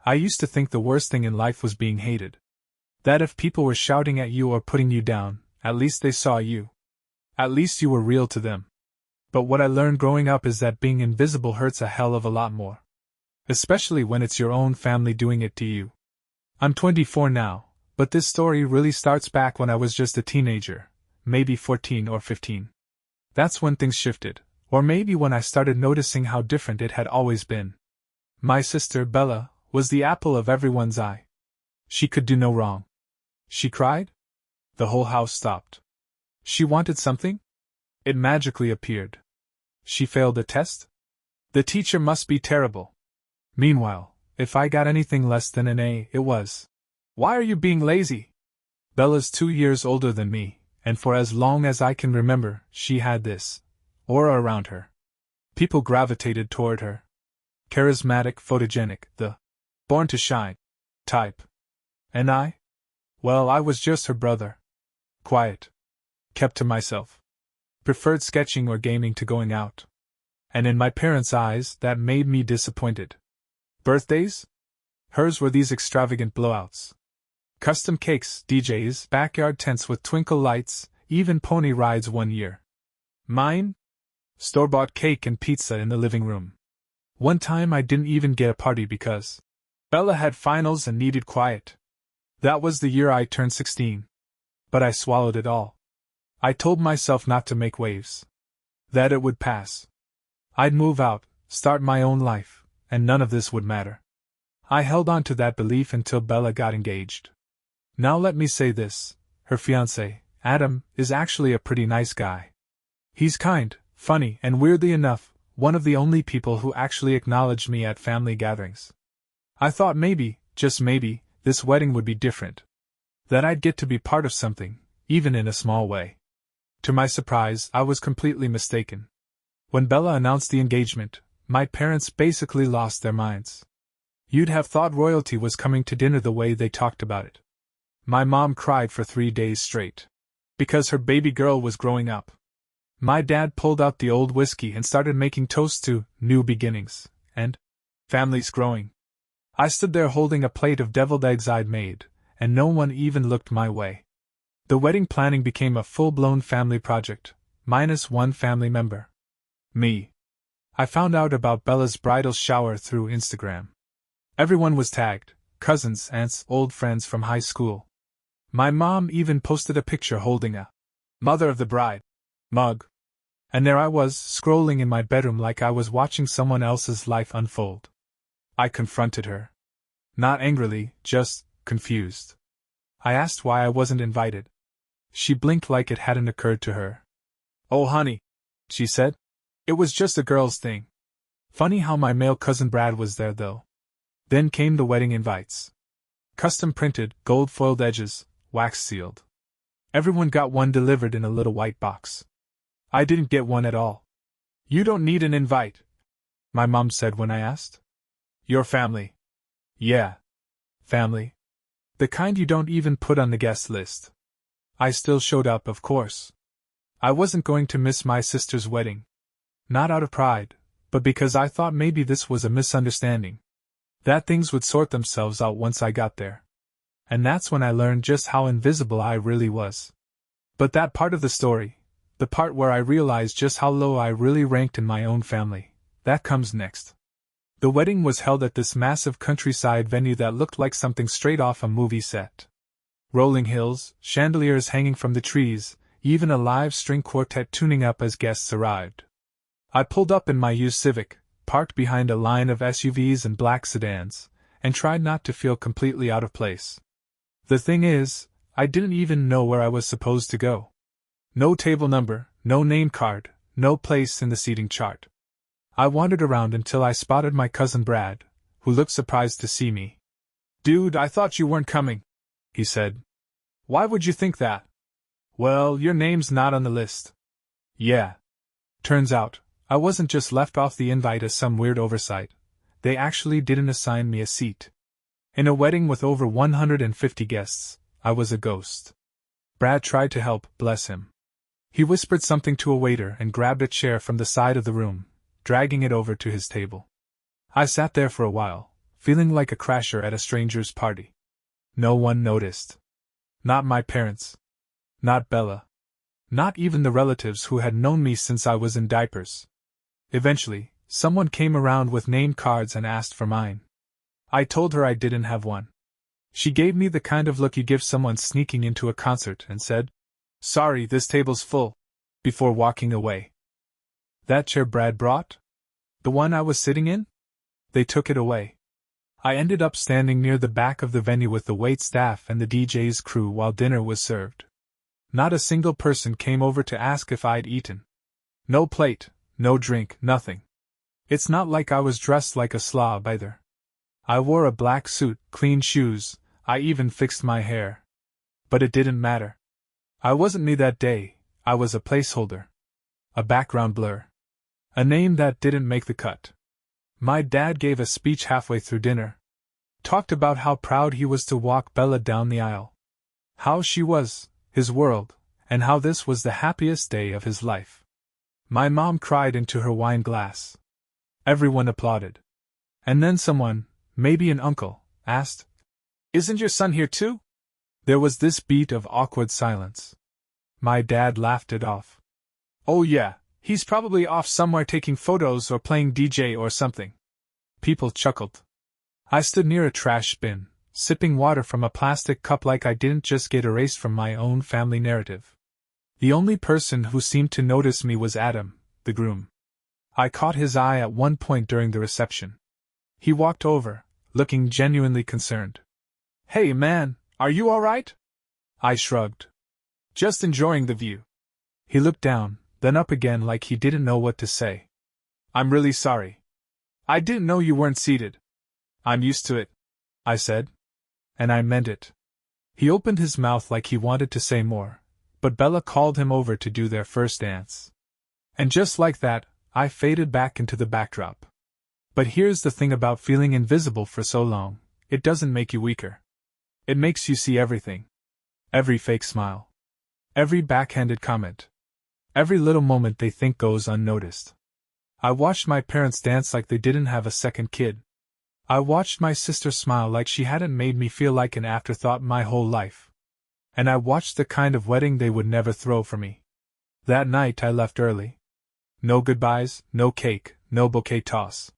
I used to think the worst thing in life was being hated. That if people were shouting at you or putting you down, at least they saw you. At least you were real to them. But what I learned growing up is that being invisible hurts a hell of a lot more. Especially when it's your own family doing it to you. I'm 24 now, but this story really starts back when I was just a teenager, maybe 14 or 15. That's when things shifted, or maybe when I started noticing how different it had always been. My sister, Bella, was the apple of everyone's eye. She could do no wrong. She cried? The whole house stopped. She wanted something? It magically appeared. She failed a test? The teacher must be terrible. Meanwhile, if I got anything less than an A, it was, "Why are you being lazy?" Bella's 2 years older than me, and for as long as I can remember, she had this aura around her. People gravitated toward her. Charismatic, photogenic, the born to shine type. And I? Well, I was just her brother. Quiet. Kept to myself. Preferred sketching or gaming to going out. And in my parents' eyes, that made me disappointed. Birthdays? Hers were these extravagant blowouts. Custom cakes, DJs, backyard tents with twinkle lights, even pony rides one year. Mine? Store-bought cake and pizza in the living room. One time I didn't even get a party because Bella had finals and needed quiet. That was the year I turned 16. But I swallowed it all. I told myself not to make waves. That it would pass. I'd move out, start my own life, and none of this would matter. I held on to that belief until Bella got engaged. Now let me say this, her fiancé, Adam, is actually a pretty nice guy. He's kind, funny, and weirdly enough, one of the only people who actually acknowledged me at family gatherings. I thought maybe, just maybe, this wedding would be different. That I'd get to be part of something, even in a small way. To my surprise, I was completely mistaken. When Bella announced the engagement, my parents basically lost their minds. You'd have thought royalty was coming to dinner the way they talked about it. My mom cried for 3 days straight. Because her baby girl was growing up. My dad pulled out the old whiskey and started making toasts to new beginnings, and families growing. I stood there holding a plate of deviled eggs I'd made, and no one even looked my way. The wedding planning became a full-blown family project, minus one family member. Me. I found out about Bella's bridal shower through Instagram. Everyone was tagged, cousins, aunts, old friends from high school. My mom even posted a picture holding a Mother of the Bride mug. And there I was, scrolling in my bedroom like I was watching someone else's life unfold. I confronted her. Not angrily, just confused. I asked why I wasn't invited. She blinked like it hadn't occurred to her. "Oh honey," she said. "It was just a girl's thing." Funny how my male cousin Brad was there though. Then came the wedding invites. Custom printed, gold-foiled edges, wax-sealed. Everyone got one delivered in a little white box. I didn't get one at all. "You don't need an invite," my mom said when I asked. "Your family." Yeah. Family. The kind you don't even put on the guest list. I still showed up, of course. I wasn't going to miss my sister's wedding. Not out of pride, but because I thought maybe this was a misunderstanding. That things would sort themselves out once I got there. And that's when I learned just how invisible I really was. But that part of the story, the part where I realized just how low I really ranked in my own family, that comes next. The wedding was held at this massive countryside venue that looked like something straight off a movie set. Rolling hills, chandeliers hanging from the trees, even a live string quartet tuning up as guests arrived. I pulled up in my used Civic, parked behind a line of SUVs and black sedans, and tried not to feel completely out of place. The thing is, I didn't even know where I was supposed to go. No table number, no name card, no place in the seating chart. I wandered around until I spotted my cousin Brad, who looked surprised to see me. "Dude, I thought you weren't coming," he said. "Why would you think that?" "Well, your name's not on the list." Yeah. Turns out, I wasn't just left off the invite as some weird oversight. They actually didn't assign me a seat. In a wedding with over 150 guests, I was a ghost. Brad tried to help, bless him. He whispered something to a waiter and grabbed a chair from the side of the room, dragging it over to his table. I sat there for a while, feeling like a crasher at a stranger's party. No one noticed. Not my parents. Not Bella. Not even the relatives who had known me since I was in diapers. Eventually, someone came around with name cards and asked for mine. I told her I didn't have one. She gave me the kind of look you give someone sneaking into a concert and said, "Sorry, this table's full," before walking away. That chair Brad brought? The one I was sitting in? They took it away. I ended up standing near the back of the venue with the waitstaff and the DJ's crew while dinner was served. Not a single person came over to ask if I'd eaten. No plate, no drink, nothing. It's not like I was dressed like a slob either. I wore a black suit, clean shoes, I even fixed my hair. But it didn't matter. I wasn't me that day, I was a placeholder. A background blur. A name that didn't make the cut. My dad gave a speech halfway through dinner. Talked about how proud he was to walk Bella down the aisle. How she was his world, and how this was the happiest day of his life. My mom cried into her wine glass. Everyone applauded. And then someone, maybe an uncle, asked, "Isn't your son here too?" There was this beat of awkward silence. My dad laughed it off. "Oh yeah, he's probably off somewhere taking photos or playing DJ or something." People chuckled. I stood near a trash bin, sipping water from a plastic cup like I didn't just get erased from my own family narrative. The only person who seemed to notice me was Adam, the groom. I caught his eye at one point during the reception. He walked over, looking genuinely concerned. "Hey man, are you alright?" I shrugged. "Just enjoying the view." He looked down, then up again like he didn't know what to say. "I'm really sorry. I didn't know you weren't seated." "I'm used to it," I said. And I meant it. He opened his mouth like he wanted to say more, but Bella called him over to do their first dance. And just like that, I faded back into the backdrop. But here's the thing about feeling invisible for so long, it doesn't make you weaker. It makes you see everything. Every fake smile. Every backhanded comment. Every little moment they think goes unnoticed. I watched my parents dance like they didn't have a second kid. I watched my sister smile like she hadn't made me feel like an afterthought my whole life. And I watched the kind of wedding they would never throw for me. That night I left early. No goodbyes, no cake, no bouquet toss.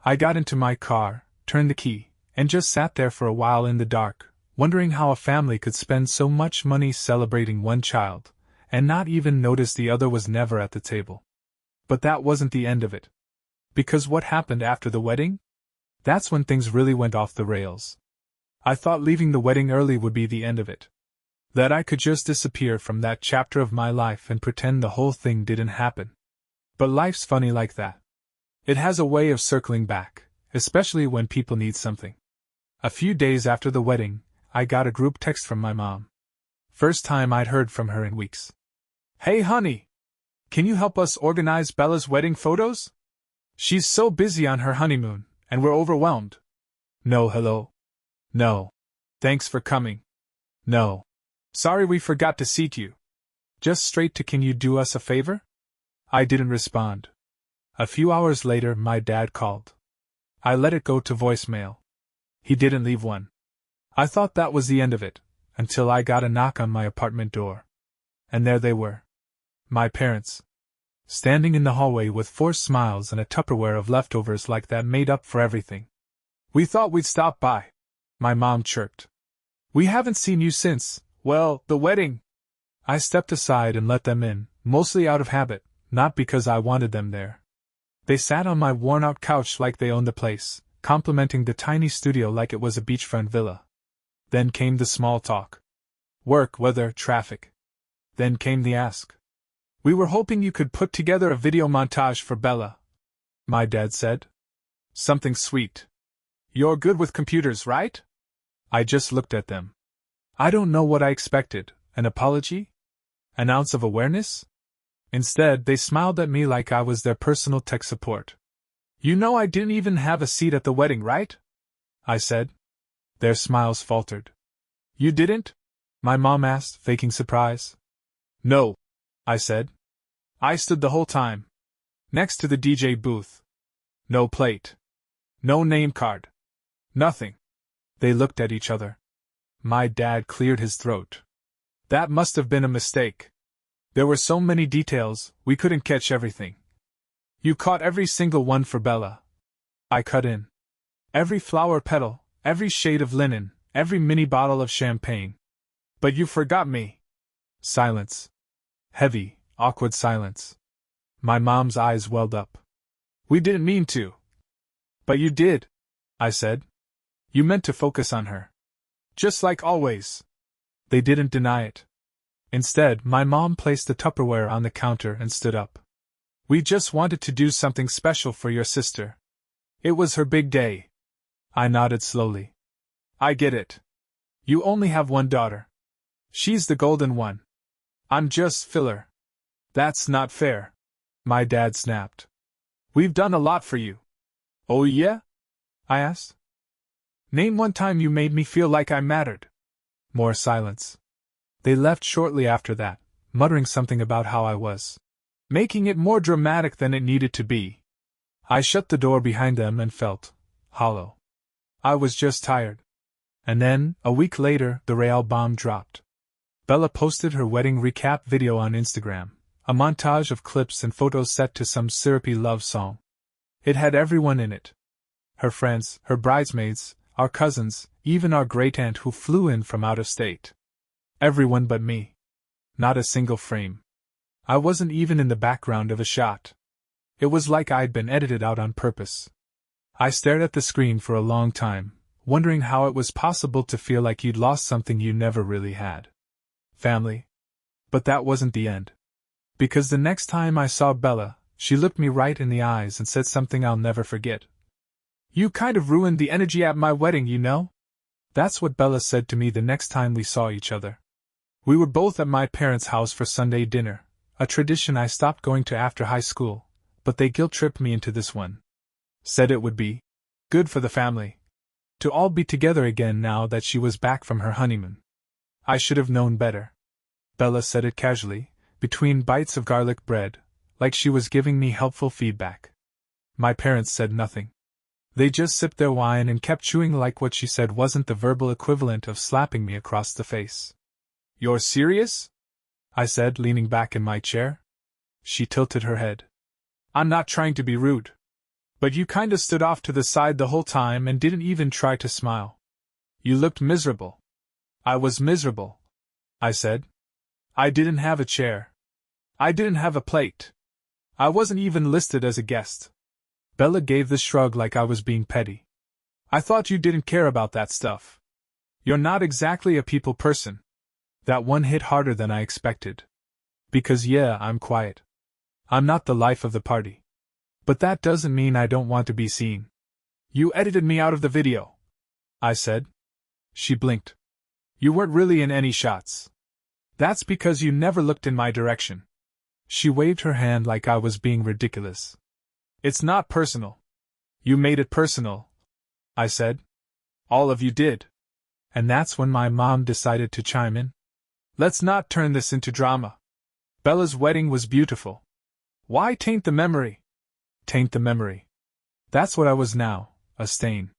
I got into my car, turned the key, and just sat there for a while in the dark, wondering how a family could spend so much money celebrating one child, and not even notice the other was never at the table. But that wasn't the end of it. Because what happened after the wedding? That's when things really went off the rails. I thought leaving the wedding early would be the end of it. That I could just disappear from that chapter of my life and pretend the whole thing didn't happen. But life's funny like that. It has a way of circling back, especially when people need something. A few days after the wedding, I got a group text from my mom. First time I'd heard from her in weeks. "Hey honey! Can you help us organize Bella's wedding photos? She's so busy on her honeymoon, and we're overwhelmed." No hello. No. Thanks for coming. No. Sorry we forgot to seat you. Just straight to "Can you do us a favor?" I didn't respond. A few hours later my dad called. I let it go to voicemail. He didn't leave one. I thought that was the end of it, until I got a knock on my apartment door. And there they were. My parents. Standing in the hallway with forced smiles and a Tupperware of leftovers like that made up for everything. "We thought we'd stop by," my mom chirped. "We haven't seen you since, well, the wedding." I stepped aside and let them in, mostly out of habit, not because I wanted them there. They sat on my worn-out couch like they owned the place, complimenting the tiny studio like it was a beachfront villa. Then came the small talk. Work, weather, traffic. Then came the ask. "We were hoping you could put together a video montage for Bella," my dad said. "Something sweet. You're good with computers, right?" I just looked at them. I don't know what I expected, an apology? An ounce of awareness? Instead, they smiled at me like I was their personal tech support. "You know I didn't even have a seat at the wedding, right?" I said. Their smiles faltered. "You didn't?" my mom asked, faking surprise. "No," I said. "I stood the whole time. Next to the DJ booth. No plate. No name card. Nothing. They looked at each other. My dad cleared his throat. That must have been a mistake. There were so many details, we couldn't catch everything. You caught every single one for Bella. I cut in. Every flower petal, every shade of linen, every mini bottle of champagne. But you forgot me. Silence. Heavy, awkward silence. My mom's eyes welled up. We didn't mean to. But you did, I said. You meant to focus on her. Just like always. They didn't deny it. Instead, my mom placed the Tupperware on the counter and stood up. We just wanted to do something special for your sister. It was her big day. I nodded slowly. I get it. You only have one daughter. She's the golden one. I'm just filler. That's not fair. My dad snapped. We've done a lot for you. Oh yeah? I asked. Name one time you made me feel like I mattered. More silence. They left shortly after that, muttering something about how I was making it more dramatic than it needed to be. I shut the door behind them and felt hollow. I was just tired. And then, a week later, the real bomb dropped. Bella posted her wedding recap video on Instagram, a montage of clips and photos set to some syrupy love song. It had everyone in it. Her friends, her bridesmaids, our cousins, even our great-aunt who flew in from out of state. Everyone but me. Not a single frame. I wasn't even in the background of a shot. It was like I'd been edited out on purpose. I stared at the screen for a long time, wondering how it was possible to feel like you'd lost something you never really had. Family. But that wasn't the end. Because the next time I saw Bella, she looked me right in the eyes and said something I'll never forget. You kind of ruined the energy at my wedding, you know? That's what Bella said to me the next time we saw each other. We were both at my parents' house for Sunday dinner, a tradition I stopped going to after high school, but they guilt-tripped me into this one. Said it would be good for the family to all be together again now that she was back from her honeymoon. I should have known better. Bella said it casually, between bites of garlic bread, like she was giving me helpful feedback. My parents said nothing. They just sipped their wine and kept chewing like what she said wasn't the verbal equivalent of slapping me across the face. You're serious? I said, leaning back in my chair. She tilted her head. I'm not trying to be rude. But you kinda stood off to the side the whole time and didn't even try to smile. You looked miserable. I was miserable, I said. I didn't have a chair. I didn't have a plate. I wasn't even listed as a guest. Bella gave the shrug like I was being petty. I thought you didn't care about that stuff. You're not exactly a people person. That one hit harder than I expected. Because yeah, I'm quiet. I'm not the life of the party. But that doesn't mean I don't want to be seen. You edited me out of the video, I said. She blinked. You weren't really in any shots. That's because you never looked in my direction. She waved her hand like I was being ridiculous. It's not personal. You made it personal, I said. All of you did. And that's when my mom decided to chime in. Let's not turn this into drama. Bella's wedding was beautiful. Why taint the memory? Taint the memory. That's what I was now, a stain.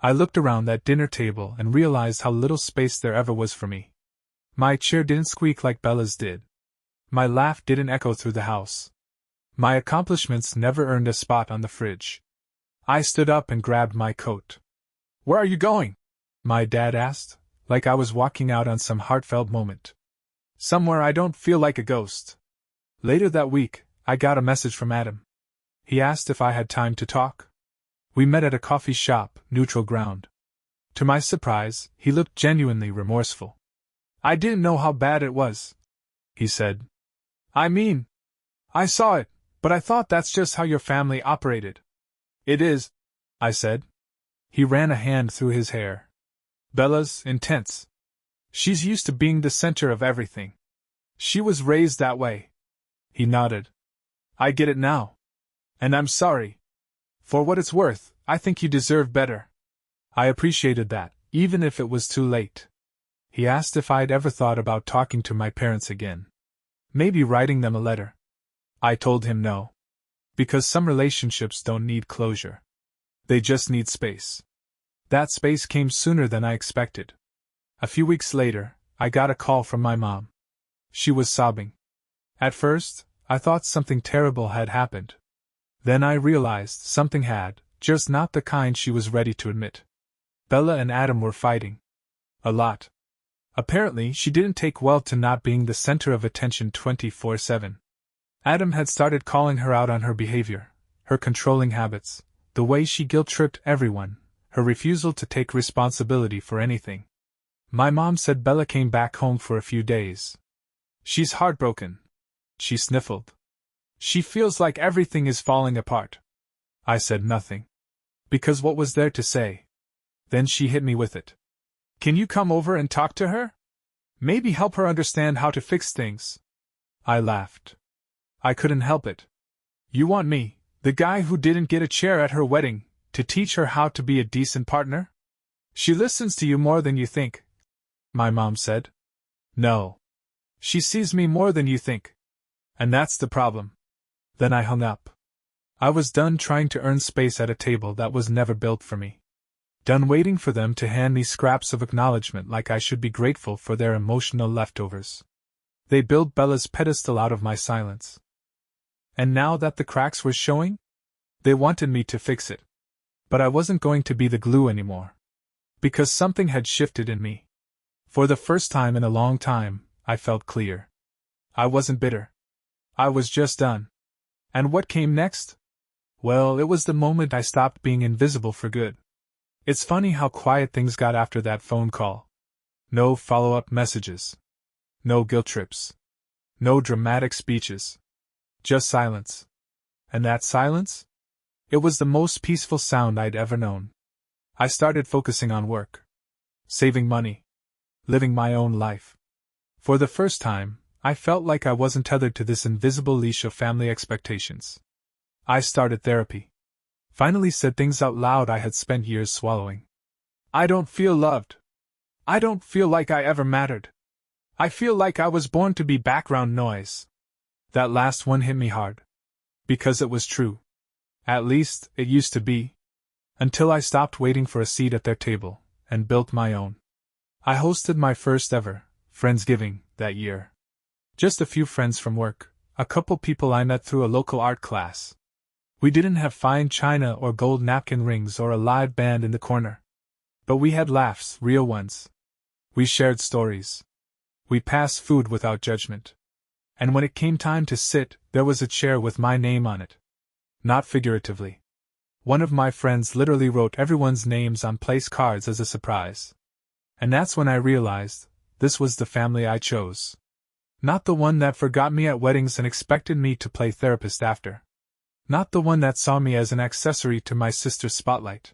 I looked around that dinner table and realized how little space there ever was for me. My chair didn't squeak like Bella's did. My laugh didn't echo through the house. My accomplishments never earned a spot on the fridge. I stood up and grabbed my coat. Where are you going? My dad asked, like I was walking out on some heartfelt moment. Somewhere I don't feel like a ghost. Later that week, I got a message from Adam. He asked if I had time to talk. We met at a coffee shop, neutral ground. To my surprise, he looked genuinely remorseful. I didn't know how bad it was, he said. I mean, I saw it, but I thought that's just how your family operated. It is, I said. He ran a hand through his hair. Bella's intense. She's used to being the center of everything. She was raised that way. He nodded. I get it now. And I'm sorry. For what it's worth, I think you deserve better. I appreciated that, even if it was too late. He asked if I'd ever thought about talking to my parents again. Maybe writing them a letter. I told him no. Because some relationships don't need closure. They just need space. That space came sooner than I expected. A few weeks later, I got a call from my mom. She was sobbing. At first, I thought something terrible had happened. Then I realized something had, just not the kind she was ready to admit. Bella and Adam were fighting. A lot. Apparently, she didn't take well to not being the center of attention 24/7. Adam had started calling her out on her behavior, her controlling habits, the way she guilt-tripped everyone, her refusal to take responsibility for anything. My mom said Bella came back home for a few days. She's heartbroken. She sniffled. She feels like everything is falling apart. I said nothing. Because what was there to say? Then she hit me with it. Can you come over and talk to her? Maybe help her understand how to fix things. I laughed. I couldn't help it. You want me, the guy who didn't get a chair at her wedding, to teach her how to be a decent partner? She listens to you more than you think, my mom said. No. She sees me more than you think. And that's the problem. Then I hung up. I was done trying to earn space at a table that was never built for me. Done waiting for them to hand me scraps of acknowledgement like I should be grateful for their emotional leftovers. They built Bella's pedestal out of my silence. And now that the cracks were showing, they wanted me to fix it. But I wasn't going to be the glue anymore. Because something had shifted in me. For the first time in a long time, I felt clear. I wasn't bitter. I was just done. And what came next? Well, it was the moment I stopped being invisible for good. It's funny how quiet things got after that phone call. No follow-up messages. No guilt trips. No dramatic speeches. Just silence. And that silence? It was the most peaceful sound I'd ever known. I started focusing on work. Saving money. Living my own life. For the first time, I felt like I wasn't tethered to this invisible leash of family expectations. I started therapy. Finally said things out loud I had spent years swallowing. I don't feel loved. I don't feel like I ever mattered. I feel like I was born to be background noise. That last one hit me hard. Because it was true. At least, it used to be. Until I stopped waiting for a seat at their table, and built my own. I hosted my first ever Friendsgiving that year. Just a few friends from work, a couple people I met through a local art class. We didn't have fine china or gold napkin rings or a live band in the corner. But we had laughs, real ones. We shared stories. We passed food without judgment. And when it came time to sit, there was a chair with my name on it. Not figuratively. One of my friends literally wrote everyone's names on place cards as a surprise. And that's when I realized, this was the family I chose. Not the one that forgot me at weddings and expected me to play therapist after. Not the one that saw me as an accessory to my sister's spotlight.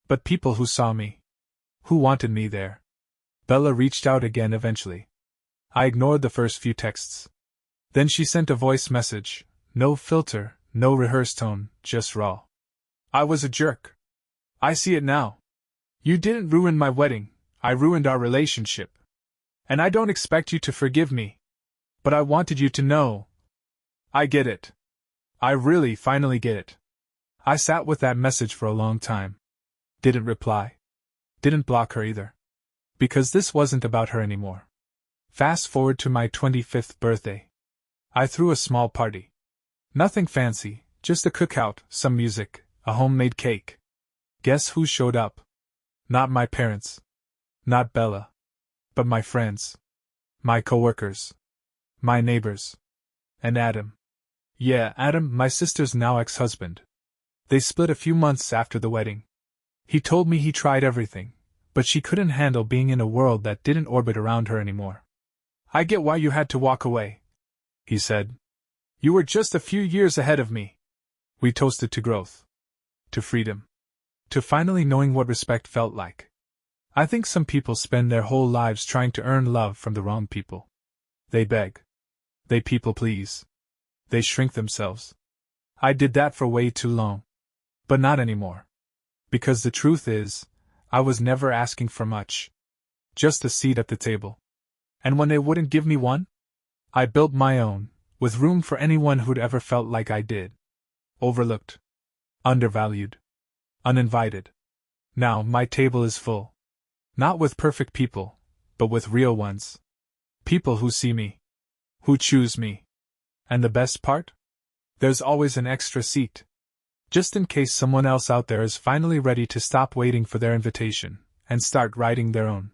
But people who saw me. Who wanted me there. Bella reached out again eventually. I ignored the first few texts. Then she sent a voice message, no filter, no rehearsed tone, just raw. I was a jerk. I see it now. You didn't ruin my wedding, I ruined our relationship. And I don't expect you to forgive me. But I wanted you to know. I get it. I really finally get it. I sat with that message for a long time. Didn't reply. Didn't block her either. Because this wasn't about her anymore. Fast forward to my 25th birthday. I threw a small party. Nothing fancy, just a cookout, some music, a homemade cake. Guess who showed up? Not my parents. Not Bella. But my friends. My coworkers. My neighbors. And Adam. Yeah, Adam, my sister's now ex-husband. They split a few months after the wedding. He told me he tried everything, but she couldn't handle being in a world that didn't orbit around her anymore. I get why you had to walk away, he said. You were just a few years ahead of me. We toasted to growth. To freedom. To finally knowing what respect felt like. I think some people spend their whole lives trying to earn love from the wrong people. They beg. They people please. They shrink themselves. I did that for way too long. But not anymore. Because the truth is, I was never asking for much. Just a seat at the table. And when they wouldn't give me one, I built my own, with room for anyone who'd ever felt like I did. Overlooked. Undervalued. Uninvited. Now, my table is full. Not with perfect people, but with real ones. People who see me. Who choose me. And the best part? There's always an extra seat. Just in case someone else out there is finally ready to stop waiting for their invitation and start writing their own.